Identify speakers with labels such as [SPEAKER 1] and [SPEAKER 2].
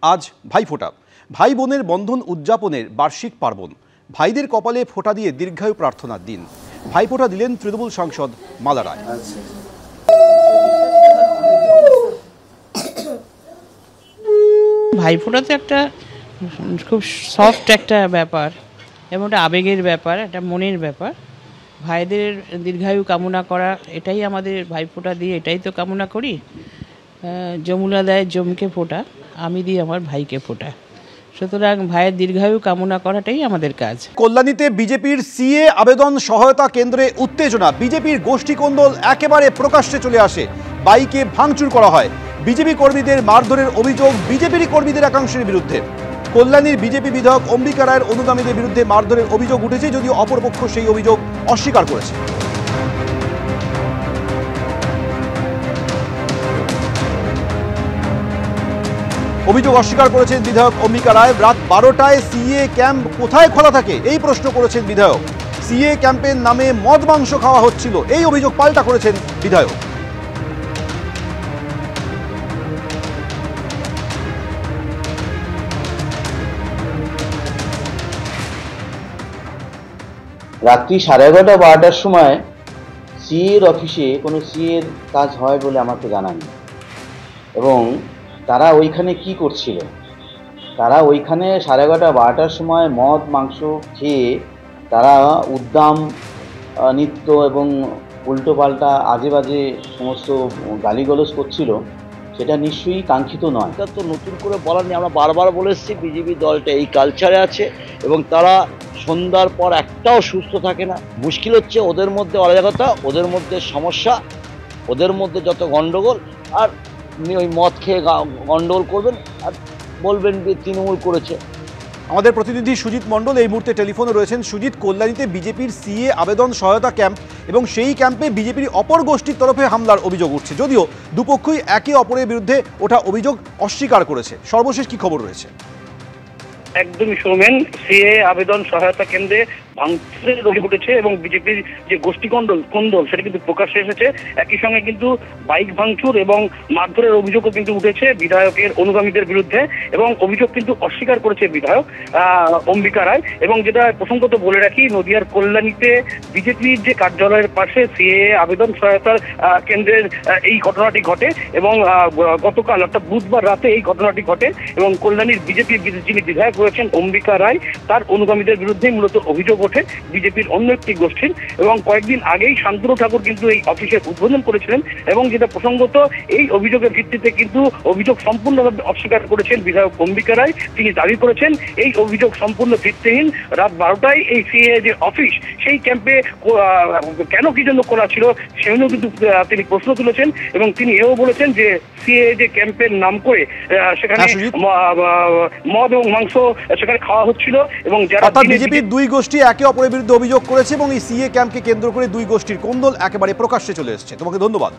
[SPEAKER 1] আজ ভাইফোঁটা। ভাই বোনের বন্ধন উদযাপনের বার্ষিক পার্বণ। ভাইদের কপালে ফোঁটা দিয়ে দীর্ঘায়ু প্রার্থনার দিন। ভাইফোঁটা দিলেন তৃণমূল সাংসদ মালা রায়।
[SPEAKER 2] ভাইফোঁটা তো একটা খুব সফট একটা ব্যাপার এবং একটা আবেগের ব্যাপার, একটা মনের ব্যাপার। ভাইদের দীর্ঘায়ু কামনা করা, এটাই আমাদের ভাইফোঁটা দিয়ে এটাই তো কামনা করি। যমুনা দেয় জমকে ফোঁটা, আমি দিই আমার ভাইকে ফোঁটা। সুতরাং ভাইয়ের দীর্ঘায়ু কামনা করাটাই আমাদের কাজ।
[SPEAKER 1] কল্যাণীতে বিজেপির সিএ আবেদন সহায়তা কেন্দ্রে উত্তেজনা। বিজেপির গোষ্ঠীকন্দল একেবারে প্রকাশ্যে চলে আসে। বাইকে ভাঙচুর করা হয়। বিজেপি কর্মীদের মারধরের অভিযোগ বিজেপির কর্মীদের একাংশের বিরুদ্ধে। কল্যাণীর বিজেপি বিধায়ক অম্বিকা রায়ের অনুগামীদের বিরুদ্ধে মারধরের অভিযোগ উঠেছে, যদিও অপরপক্ষ সেই অভিযোগ অস্বীকার করেছে। অভিযোগ অস্বীকার করেছেন বিধায়ক অম্বিকা রায়। রাত 12টায় সিএ ক্যাম্প কোথায় খোলা থাকে এই প্রশ্ন করেছেন বিধায়ক। সিএ ক্যাম্পের নামে মদ মাংস খাওয়া হচ্ছিল, এই অভিযোগ পাল্টা করেছেন বিধায়ক।
[SPEAKER 3] রাত্রি 11:30-12টার সময় সিএর অফিসে কোনো সিএর কাজ হয় বলে আমাকে জানানি। এবং তারা ওইখানে কি করছিল, তারা ওইখানে 11:30-12টার সময় মদ মাংস খেয়ে তারা উদ্দাম নৃত্য এবং উল্টোপাল্টা আজে বাজে সমস্ত গালিগালাজ করছিল, সেটা নিশ্চয়ই কাঙ্ক্ষিত নয়।
[SPEAKER 4] এটা তো নতুন করে বলার নেই, আমরা বারবার বলে এসেছি বিজেপি দলটা এই কালচারে আছে এবং তারা সন্ধ্যার পর একটাও সুস্থ থাকে না। মুশকিল হচ্ছে ওদের মধ্যে অরাজকতা, ওদের মধ্যে সমস্যা, ওদের মধ্যে যত গণ্ডগোল, আর ওই মদ খেয়ে গণ্ডগোল করবেন আর বলবেন যে তৃণমূল করেছে।
[SPEAKER 1] আমাদের প্রতিনিধি সুজিত মণ্ডল এই মুহূর্তে টেলিফোনে রয়েছেন। সুজিত, কল্যাণীতে বিজেপির সিএ আবেদন সহায়তা ক্যাম্প এবং সেই ক্যাম্পে বিজেপির অপর গোষ্ঠীর তরফে হামলার অভিযোগ উঠছে, যদিও দুপক্ষই একে অপরের বিরুদ্ধে ওঠা অভিযোগ অস্বীকার করেছে। সর্বশেষ কি খবর রয়েছে?
[SPEAKER 5] একদমই সৌমেন, সিএ আবেদন সহায়তা কেন্দ্রে ভাঙচুরের অভিযোগ উঠেছে এবং বিজেপির যে গোষ্ঠীকন্দল সেটা কিন্তু প্রকাশ্যে এসেছে। একই সঙ্গে কিন্তু বাইক ভাঙচুর এবং মারধরের অভিযোগও কিন্তু উঠেছে বিধায়কের অনুগামীদের বিরুদ্ধে, এবং অভিযোগ কিন্তু অস্বীকার করেছে বিধায়ক অম্বিকা রায়। এবং যেটা প্রসঙ্গত বলে রাখি, নদিয়ার কল্যাণীতে বিজেপির যে কার্যালয়ের পাশে সিএ আবেদন সহায়তার কেন্দ্রের এই ঘটনাটি ঘটে এবং গতকাল অর্থাৎ বুধবার রাতে এই ঘটনাটি ঘটে এবং কল্যাণীর বিজেপির যিনি বিধায়ক রয়েছেন অম্বিকা রায়, তার অনুগামীদের বিরুদ্ধে মূলত অভিযোগ ওঠে বিজেপির অন্য একটি গোষ্ঠীর। এবং কয়েকদিন আগেই শান্তনু ঠাকুর কিন্তু এই অফিসের উদ্বোধন করেছিলেন এবং যেটা প্রসঙ্গত এই অভিযোগের ভিত্তিতে কিন্তু অভিযোগ সম্পূর্ণভাবে অস্বীকার করেছেন বিধায়ক অম্বিকা রায়। তিনি দাবি করেছেন এই অভিযোগ সম্পূর্ণ ভিত্তিহীন। রাত 12টায় এই সিএ যে অফিস সেই ক্যাম্পে কেন কি জন্য খোলা ছিল সে নিয়েও কিন্তু তিনি প্রশ্ন তুলেছেন এবং তিনি এও বলেছেন যে সিএ যে ক্যাম্পের নাম করে সেখানে মদ এবং মাংস সেখানে খাওয়া হচ্ছিল এবং যারা
[SPEAKER 1] বিজেপির দুই গোষ্ঠী একে অপরের বিরুদ্ধে অভিযোগ করেছে এবং এই সিএ ক্যাম্পকে কেন্দ্র করে দুই গোষ্ঠীর কোন্দল একেবারে প্রকাশ্যে চলে এসেছে। তোমাকে ধন্যবাদ।